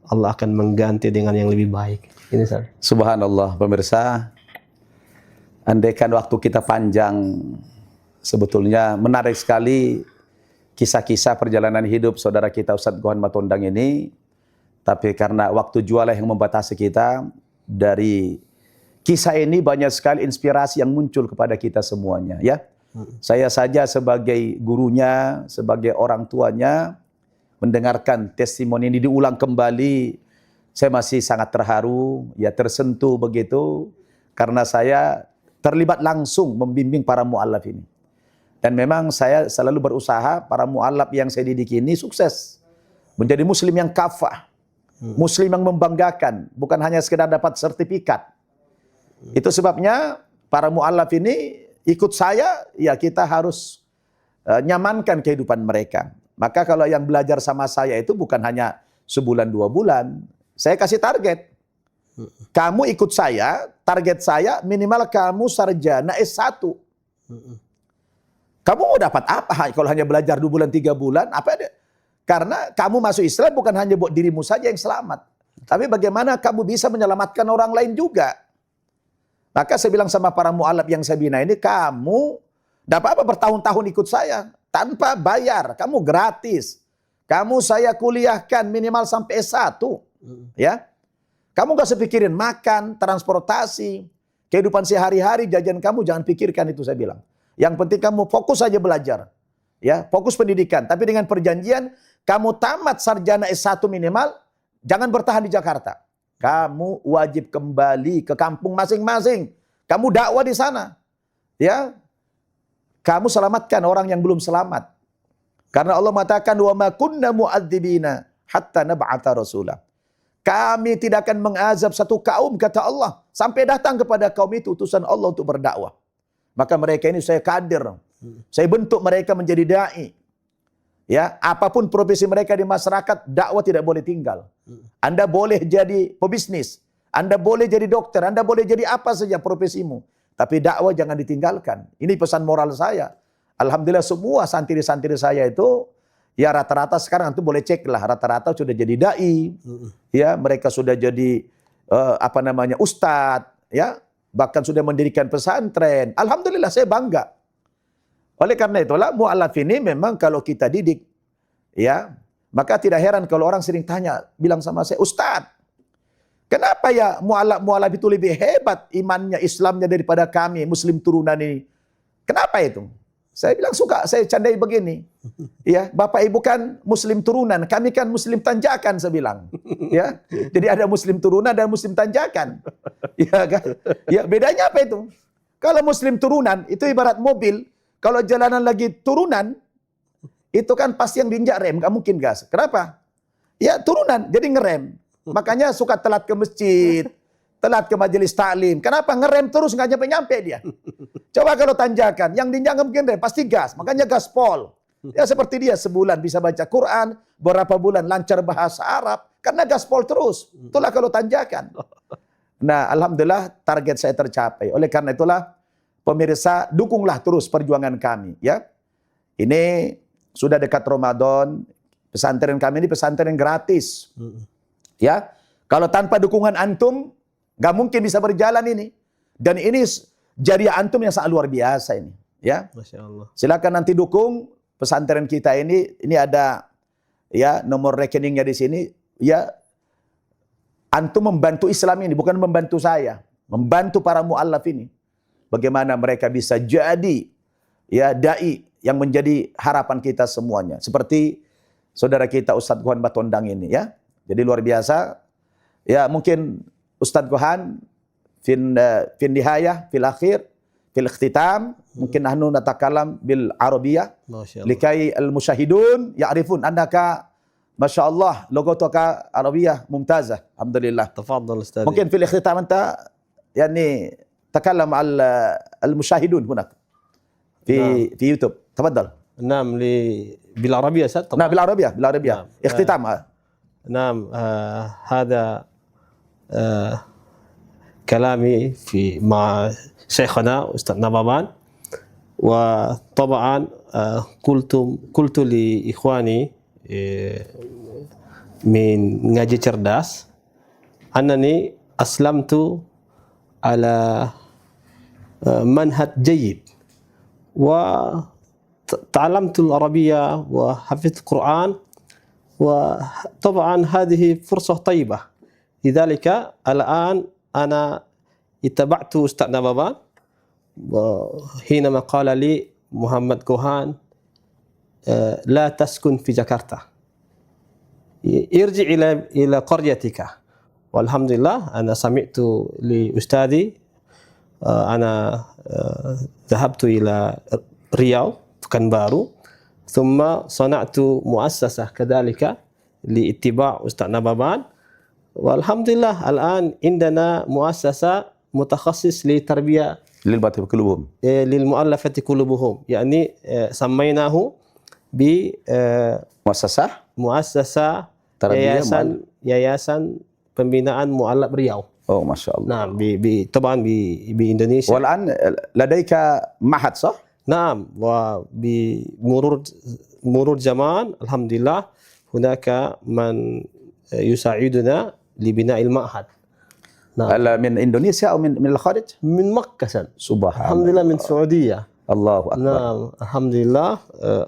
Allah akan mengganti dengan yang lebih baik. Ini Ustaz. Subhanallah, pemirsa. Andaikan waktu kita panjang, sebetulnya menarik sekali kisah-kisah perjalanan hidup saudara kita Ustadz Gohan Matondang ini. Tapi karena waktu jualah yang membatasi kita, dari kisah ini banyak sekali inspirasi yang muncul kepada kita semuanya. Ya, saya saja sebagai gurunya, sebagai orang tuanya, mendengarkan testimoni ini diulang kembali, saya masih sangat terharu, ya tersentuh begitu, karena saya terlibat langsung membimbing para mu'allaf ini. Dan memang saya selalu berusaha para mu'allaf yang saya didik ini sukses. Menjadi muslim yang kafah, muslim yang membanggakan, bukan hanya sekedar dapat sertifikat. Itu sebabnya para mu'allaf ini ikut saya, ya kita harus nyamankan kehidupan mereka. Maka kalau yang belajar sama saya itu bukan hanya sebulan 2 bulan, saya kasih target. Kamu ikut saya, target saya minimal kamu sarjana S1. Kamu mau dapat apa kalau hanya belajar 2 bulan, 3 bulan? Apa ada? Karena kamu masuk Islam bukan hanya buat dirimu saja yang selamat, tapi bagaimana kamu bisa menyelamatkan orang lain juga. Maka saya bilang sama para mu'alaf yang saya bina ini, kamu tidak apa-apa bertahun-tahun ikut saya tanpa bayar, kamu gratis. Kamu saya kuliahkan minimal sampai S1. Ya, kamu gak usah pikirin makan, transportasi, kehidupan sehari-hari, jajan kamu jangan pikirkan itu saya bilang. Yang penting kamu fokus saja belajar, ya, fokus pendidikan. Tapi dengan perjanjian, kamu tamat sarjana S1 minimal, jangan bertahan di Jakarta. Kamu wajib kembali ke kampung masing-masing. Kamu dakwah di sana, ya. Kamu selamatkan orang yang belum selamat. Karena Allah mengatakan wa ma kunna mu'adzibina hatta nab'atha rasula. Kami tidak akan mengazab satu kaum, kata Allah, sampai datang kepada kaum itu utusan Allah untuk berdakwah. Maka mereka ini saya kader. Saya bentuk mereka menjadi dai. Ya, apapun profesi mereka di masyarakat, dakwah tidak boleh tinggal. Anda boleh jadi pebisnis, Anda boleh jadi dokter, Anda boleh jadi apa saja profesimu, tapi dakwah jangan ditinggalkan. Ini pesan moral saya. Alhamdulillah semua santri-santri saya itu, ya rata-rata sekarang itu boleh cek lah, rata-rata sudah jadi dai, ya mereka sudah jadi ustadz, ya bahkan sudah mendirikan pesantren. Alhamdulillah saya bangga. Oleh karena itulah mu'alaf ini memang kalau kita didik, ya maka tidak heran kalau orang sering tanya, bilang sama saya, Ustadz, kenapa ya mu'alaf itu lebih hebat imannya, Islamnya daripada kami Muslim turunan ini? Kenapa itu? Saya bilang suka, saya candai begini. Ya, Bapak Ibu kan Muslim turunan, kami kan Muslim tanjakan, saya bilang. Ya, jadi ada Muslim turunan dan Muslim tanjakan. Ya kan? Ya, bedanya apa itu? Kalau Muslim turunan itu ibarat mobil, kalau jalanan lagi turunan, itu kan pasti yang diinjak rem, nggak mungkin gas. Kenapa? Ya turunan, jadi ngerem. Makanya suka telat ke masjid, telat ke majelis taklim. Kenapa? Ngerem terus nggak nyampe-nyampe dia. Coba kalau tanjakan, yang diinjak nggak mungkin rem, pasti gas. Makanya gaspol. Ya seperti dia sebulan bisa baca Quran, beberapa bulan lancar bahasa Arab, karena gaspol terus. Itulah kalau tanjakan. Nah, alhamdulillah target saya tercapai. Oleh karena itulah pemirsa, dukunglah terus perjuangan kami, ya. Ini sudah dekat Ramadan, pesantren kami ini pesantren gratis. Ya. Kalau tanpa dukungan antum, nggak mungkin bisa berjalan ini. Dan ini jariah antum yang sangat luar biasa ini, ya. Masya Allah. Silakan nanti dukung pesantren kita ini. Ini ada ya nomor rekeningnya di sini. Ya, antum membantu Islam ini, bukan membantu saya, membantu para mu'allaf ini. Bagaimana mereka bisa jadi ya dai yang menjadi harapan kita semuanya. Seperti saudara kita Ustadz Gohan Batondang ini, ya. Jadi luar biasa. Ya, mungkin Ustadz Gohan fin nihayah, fil akhir, fil ikhtitam, mungkin nahnu natakalam bil arabiyah Masya Allah. likai al musyahidun ya'rifun annaka masya Allah logotoka arabiyah mumtazah. Alhamdulillah. تفضل أستاذي. ممكن في الاختتام انت يعني تكلم على المشاهدون هناك في يوتيوب. تفضل. نعم بالعربية أستاذ طبعا. نعم بالعربية نعم. اختتام. نعم هذا كلامي مع شيخنا أستاذ نبابان. وطبعا قلت لإخواني من ngaji cerdas أنني أسلمت على منهج جيد وتعلمت العربية وحفظت القرآن، وطبعا هذه فرصة طيبة. لذلك الآن أنا اتبعت أستاذ نبابان حينما قال لي محمد كوهان لا تسكن في جاكرتا، ارجع إلى قريتك. والحمد لله أنا سمعت لأستاذي، أنا ذهبت إلى رياض Pekanbaru، ثم صنعت مؤسسة كذلك لاتباع أستاذ نبابان. والحمد لله الآن عندنا مؤسسة متخصص لتربية للباطل قلوبهم للمؤلفة قلوبهم، يعني سميناه مؤسسة تربية yayasan pembinaan mu'allaf Riau. Oh masya Allah. نعم طبعا بإندونيسيا. والآن لديك معهد صح؟ نعم، وبمرور زمان الحمد لله هناك من يساعدنا لبناء المعهد. نعم. من إندونيسيا أو من الخارج؟ من مكة سبحان الحمد لله، من السعودية. الله أكبر. نعم الحمد لله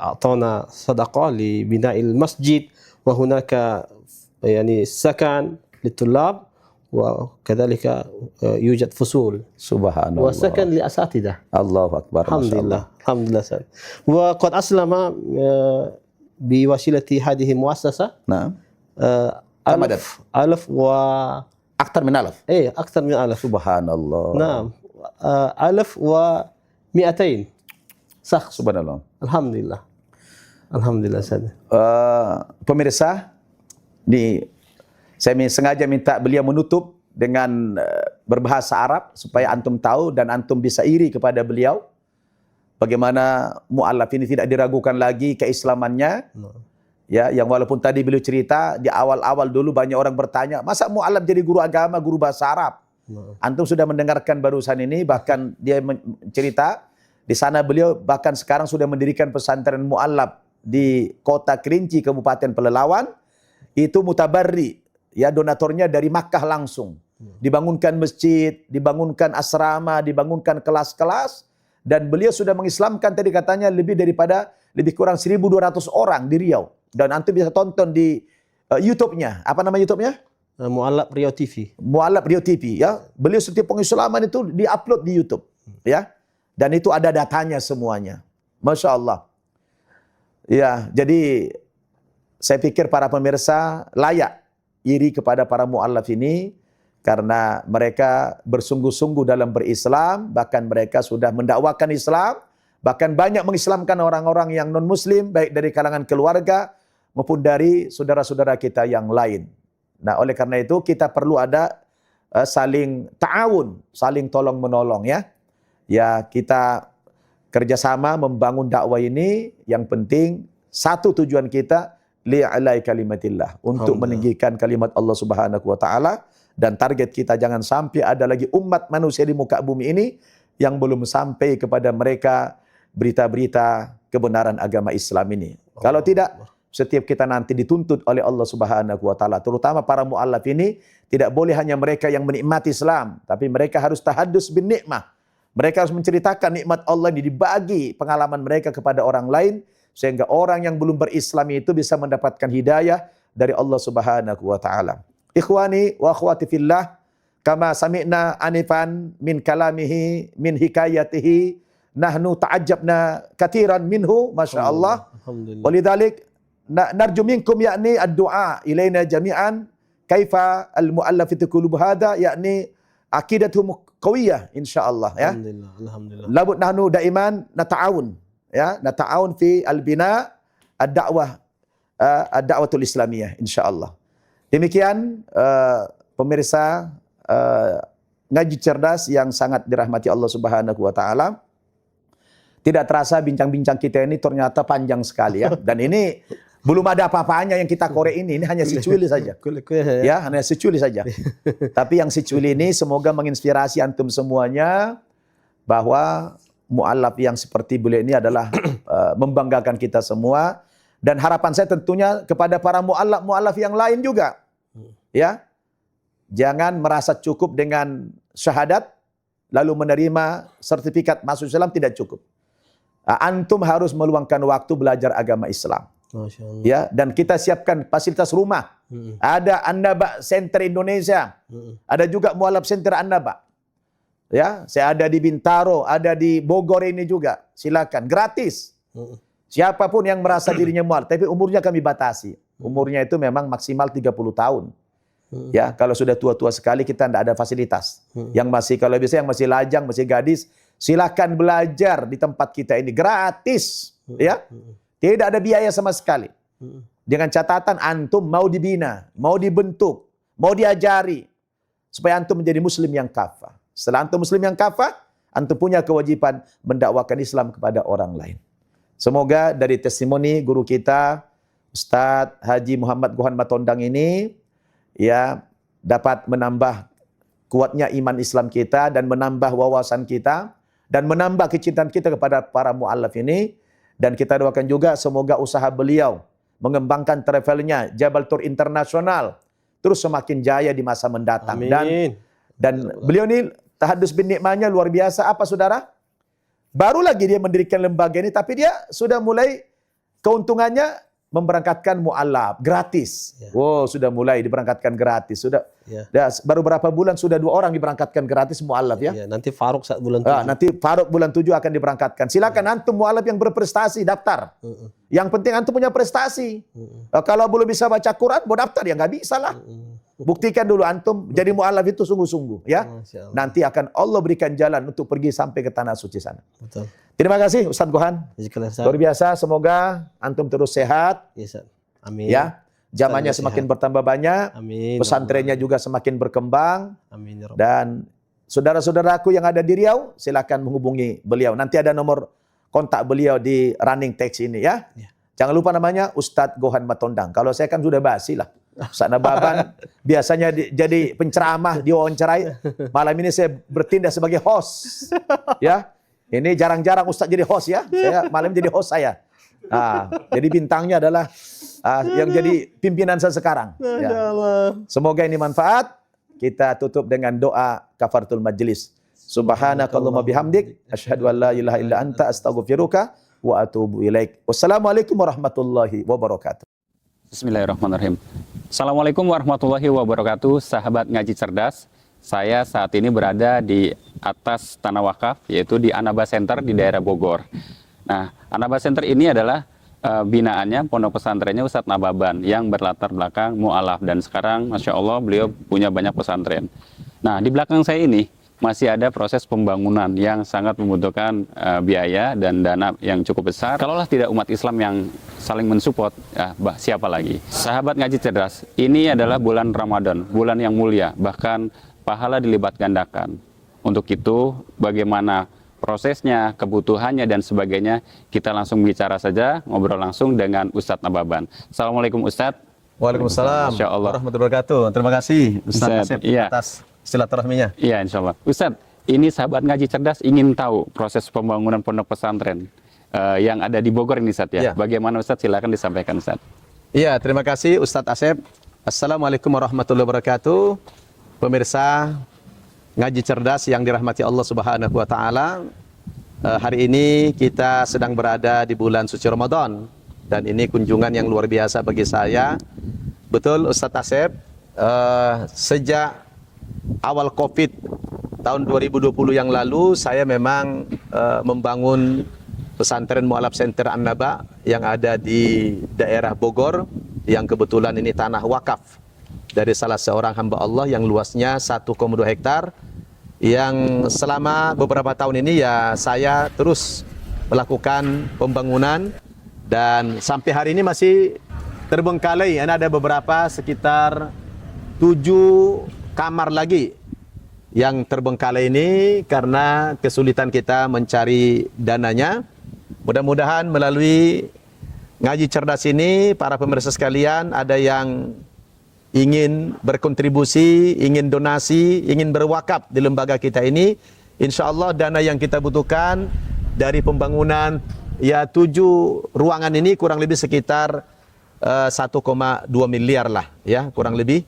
أعطانا صدقة لبناء المسجد، وهناك يعني سكن للطلاب، وكذلك يوجد فصول سبحان الله. وسكن لأساتذة. الله أكبر. الحمد لله الحمد لله سيد. وقد أسلم بوسيلة هذه المؤسسة نعم. ألف و أكثر من 1000. إيه أكثر من 1000. سبحان الله. نعم 1200 شخص. سبحان الله. الحمد لله الحمد لله سيد. Pemirsa, saya sengaja minta beliau menutup dengan berbahasa Arab supaya antum tahu dan antum bisa iri kepada beliau. Bagaimana mu'allaf ini tidak diragukan lagi keislamannya. Ya, yang walaupun tadi beliau cerita di awal-awal dulu banyak orang bertanya, masa mu'allaf jadi guru agama, guru bahasa Arab? Antum sudah mendengarkan barusan ini, bahkan dia cerita di sana beliau bahkan sekarang sudah mendirikan pesantren mu'allaf di Kota Kerinci, Kabupaten Pelelawan. Itu mutabarri, ya, donaturnya dari Makkah langsung. Dibangunkan masjid, dibangunkan asrama, dibangunkan kelas-kelas, dan beliau sudah mengislamkan tadi katanya lebih kurang 1.200 orang di Riau. Dan antum bisa tonton di YouTube-nya. Apa nama YouTube-nya? Mu'allaf Riau TV. Mu'allaf Riau TV, ya. Beliau setiap pengislaman itu di-upload di YouTube, ya. Dan itu ada datanya semuanya. Masya Allah. Ya, jadi saya pikir para pemirsa layak iri kepada para mu'allaf ini karena mereka bersungguh-sungguh dalam berislam, bahkan mereka sudah mendakwakan Islam, bahkan banyak mengislamkan orang-orang yang non-muslim, baik dari kalangan keluarga maupun dari saudara-saudara kita yang lain. Nah, oleh karena itu kita perlu ada saling ta'awun, saling tolong-menolong, ya. Ya, kita kerjasama membangun dakwah ini, yang penting satu tujuan kita li'alai kalimatillah, untuk meninggikan kalimat Allah Subhanahu wa taala, dan target kita jangan sampai ada lagi umat manusia di muka bumi ini yang belum sampai kepada mereka berita-berita kebenaran agama Islam ini. Kalau tidak, setiap kita nanti dituntut oleh Allah Subhanahu wa taala, terutama para mu'allaf ini, tidak boleh hanya mereka yang menikmati Islam, tapi mereka harus tahaddus bin nikmah. Mereka harus menceritakan nikmat Allah ini, dibagi pengalaman mereka kepada orang lain, sehingga orang yang belum berislam itu bisa mendapatkan hidayah dari Allah Subhanahu wa taala. Ikhwani wa akhwati fillah, kama sami'na anifan min kalamihi min hikayatihi nahnu ta'ajjabna katiran minhu, masyaallah. Walidzalik narju minkum yakni ad-du'a ilaina jami'an kaifa al-mu'allafati qulub hada, yakni aqidatuhum qawiyah insyaallah ya. Alhamdulillah. Labud nahnu daiman nata'awun ya, nata'awun fi al-bina ad-da'watul islamiyah insyaallah. Demikian pemirsa ngaji cerdas yang sangat dirahmati Allah Subhanahu wa taala. Tidak terasa bincang-bincang kita ini ternyata panjang sekali ya. Dan ini belum ada apa-apanya yang kita korek ini hanya seculi saja. Ya, hanya seculi saja. Tapi yang seculi ini semoga menginspirasi antum semuanya bahwa mu'allaf yang seperti beliau ini adalah membanggakan kita semua, dan harapan saya tentunya kepada para mu'allaf yang lain juga. Ya. Jangan merasa cukup dengan syahadat lalu menerima sertifikat masuk Islam, tidak cukup. Antum harus meluangkan waktu belajar agama Islam. Masya Allah. Ya, dan kita siapkan fasilitas rumah. Ada An-Naba Center Indonesia. Ada juga Mu'allaf Center An-Naba. Ya, saya ada di Bintaro, ada di Bogor ini juga. Silakan, gratis. Siapapun yang merasa dirinya mu'allaf, tapi umurnya kami batasi. Umurnya itu memang maksimal 30 tahun. Ya, kalau sudah tua-tua sekali kita tidak ada fasilitas. Yang masih, kalau bisa yang masih lajang, masih gadis, silakan belajar di tempat kita ini gratis. Ya, tidak ada biaya sama sekali. Dengan catatan antum mau dibina, mau dibentuk, mau diajari supaya antum menjadi muslim yang kafah. Setelah antum muslim yang kafah, antum punya kewajiban mendakwakan Islam kepada orang lain. Semoga dari testimoni guru kita Ustadz Haji Muhammad Gohan Matondang ini ya dapat menambah kuatnya iman Islam kita dan menambah wawasan kita dan menambah kecintaan kita kepada para mu'allaf ini, dan kita doakan juga semoga usaha beliau mengembangkan travelnya Jabal Tour Internasional terus semakin jaya di masa mendatang. Amin. Dan beliau ini tahaddus bin nikmahnya luar biasa. Apa saudara? Baru lagi dia mendirikan lembaga ini, tapi dia sudah mulai keuntungannya memberangkatkan mu'allaf gratis. Ya. Wow, sudah mulai diberangkatkan gratis. Sudah baru berapa bulan sudah 2 orang diberangkatkan gratis mu'allaf ya. Ya, nanti Faruk saat bulan 7. Nanti Faruk bulan 7 akan diberangkatkan. Silakan antum mu'allaf yang berprestasi daftar. Yang penting antum punya prestasi. Kalau belum bisa baca Quran, mau daftar ya nggak bisa lah. Buktikan dulu antum jadi mu'allaf itu sungguh-sungguh ya. Nanti akan Allah berikan jalan untuk pergi sampai ke tanah suci sana. Betul. Terima kasih Ustadz Gohan. Jazakallah. Luar biasa, semoga antum terus sehat. Yes, amin. Ya, zamannya semakin bertambah banyak. Amin. Pesantrennya juga semakin berkembang. Amin. Ya Rabb. Dan saudara-saudaraku yang ada di Riau, silakan menghubungi beliau. Nanti ada nomor kontak beliau di running text ini ya. Jangan lupa namanya Ustadz Gohan Matondang. Kalau saya kan sudah basi lah. Ustadz Nababan biasanya jadi penceramah, diwawancarai. Malam ini saya bertindak sebagai host. Ya. Ini jarang-jarang Ustadz jadi host ya. Saya malam jadi host saya. Jadi bintangnya adalah yang jadi pimpinan saya sekarang. Ya. Semoga ini manfaat. Kita tutup dengan doa kafaratul majlis. Subhanakallahumma bihamdik asyhadu an la ilaha illa anta astaghfiruka wa atubu ilaik. Wassalamualaikum warahmatullahi wabarakatuh. Bismillahirrahmanirrahim. Assalamualaikum warahmatullahi wabarakatuh, sahabat ngaji cerdas. Saya saat ini berada di atas tanah wakaf, yaitu di An-Naba Center di daerah Bogor. Nah, An-Naba Center ini adalah binaannya, pondok pesantrennya Ustadz Nababan yang berlatar belakang mu'alaf. Dan sekarang, Masya Allah, beliau punya banyak pesantren. Nah, di belakang saya ini masih ada proses pembangunan yang sangat membutuhkan biaya dan dana yang cukup besar. Kalaulah tidak umat Islam yang saling mensupport, siapa lagi? Sahabat ngaji cerdas, ini adalah bulan Ramadan, bulan yang mulia, bahkan pahala dilipat gandakan. Untuk itu, bagaimana prosesnya, kebutuhannya, dan sebagainya, kita langsung bicara saja, ngobrol langsung dengan Ustadz Nababan. Assalamualaikum Ustadz. Waalaikumsalam Insya Allah. warahmatullahi wabarakatuh. Terima kasih Ustaz Ustaz, Asep iya. atas silaturahminya. Iya, insya Allah. Ustadz, ini sahabat ngaji cerdas ingin tahu proses pembangunan pondok pesantren yang ada di Bogor ini, Ustadz, ya. Iya. Bagaimana Ustadz? Silakan disampaikan, Ustadz. Iya, terima kasih Ustadz Asep. Assalamualaikum warahmatullahi wabarakatuh. Pemirsa ngaji cerdas yang dirahmati Allah Subhanahu wa taala. Hari ini kita sedang berada di bulan suci Ramadan dan ini kunjungan yang luar biasa bagi saya. Betul Ustadz Asep, sejak awal Covid tahun 2020 yang lalu saya memang membangun pesantren Mu'alaf Center An-Naba yang ada di daerah Bogor, yang kebetulan ini tanah wakaf dari salah seorang hamba Allah yang luasnya 1,2 hektar, yang selama beberapa tahun ini ya saya terus melakukan pembangunan dan sampai hari ini masih terbengkalai. Ada beberapa sekitar 7 kamar lagi yang terbengkalai ini karena kesulitan kita mencari dananya. Mudah-mudahan melalui ngaji cerdas ini para pemirsa sekalian ada yang ingin berkontribusi, ingin donasi, ingin berwakaf di lembaga kita ini. Insya Allah dana yang kita butuhkan dari pembangunan ya 7 ruangan ini kurang lebih sekitar 1,2 miliar lah ya, kurang lebih.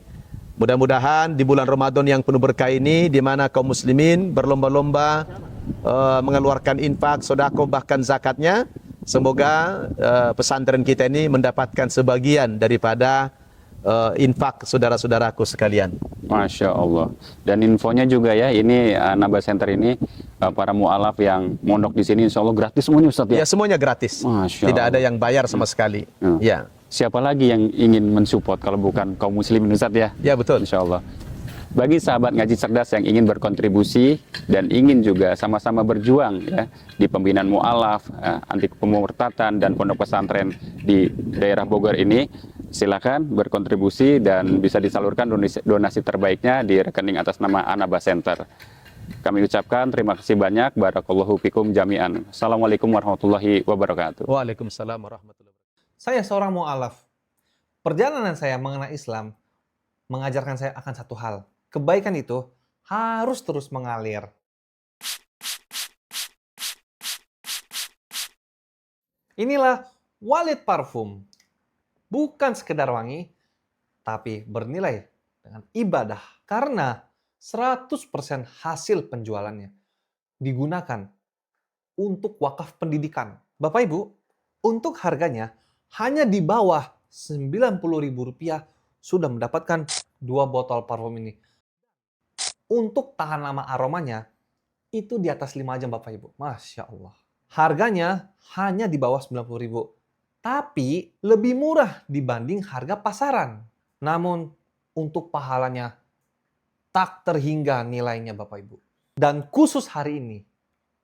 Mudah-mudahan di bulan Ramadan yang penuh berkah ini, di mana kaum muslimin berlomba-lomba mengeluarkan infak, sedekah, bahkan zakatnya, semoga pesantren kita ini mendapatkan sebagian daripada infak saudara-saudaraku sekalian. Masya Allah. Dan infonya juga ya, ini Naba Center ini para mu'alaf yang mondok di sini insya Allah gratis semuanya, Ustadz, ya? Ya, semuanya gratis. Masya Tidak ada Allah. yang bayar sama sekali. Ya. Siapa lagi yang ingin mensupport kalau bukan kaum muslimin, Ustadz, ya? Ya, betul. Insya Allah. Bagi sahabat ngaji cerdas yang ingin berkontribusi dan ingin juga sama-sama berjuang ya di pembinaan mu'alaf, anti pemurtatan dan pondok pesantren di daerah Bogor ini, silakan berkontribusi dan bisa disalurkan donasi terbaiknya di rekening atas nama An-Naba Center. Kami ucapkan terima kasih banyak. Barakallahu fikum jami'an. Assalamualaikum warahmatullahi wabarakatuh. Waalaikumsalam warahmatullahi wabarakatuh. Saya seorang mu'alaf. Perjalanan saya mengenai Islam mengajarkan saya akan satu hal. Kebaikan itu harus terus mengalir. Inilah Walid Parfum. Bukan sekedar wangi, tapi bernilai dengan ibadah. Karena 100% hasil penjualannya digunakan untuk wakaf pendidikan. Bapak Ibu, untuk harganya hanya di bawah Rp90.000 sudah mendapatkan 2 botol parfum ini. Untuk tahan lama aromanya, itu di atas 5 jam Bapak Ibu. Masya Allah. Harganya hanya di bawah Rp90.000. Tapi lebih murah dibanding harga pasaran. Namun untuk pahalanya tak terhingga nilainya Bapak Ibu. Dan khusus hari ini,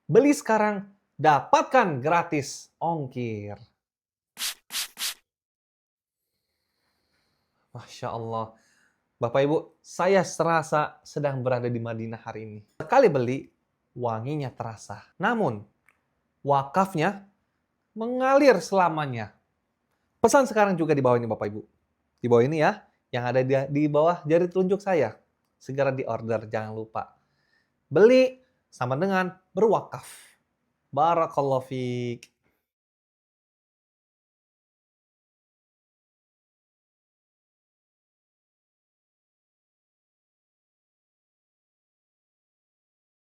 beli sekarang, dapatkan gratis ongkir. Masya Allah. Bapak Ibu, saya serasa sedang berada di Madinah hari ini. Sekali beli, wanginya terasa. Namun, wakafnya mengalir selamanya. Pesan sekarang juga di bawah ini Bapak Ibu. Di bawah ini ya, yang ada di bawah jari telunjuk saya. Segera di order, jangan lupa. Beli sama dengan berwakaf. Barakallahu fiik.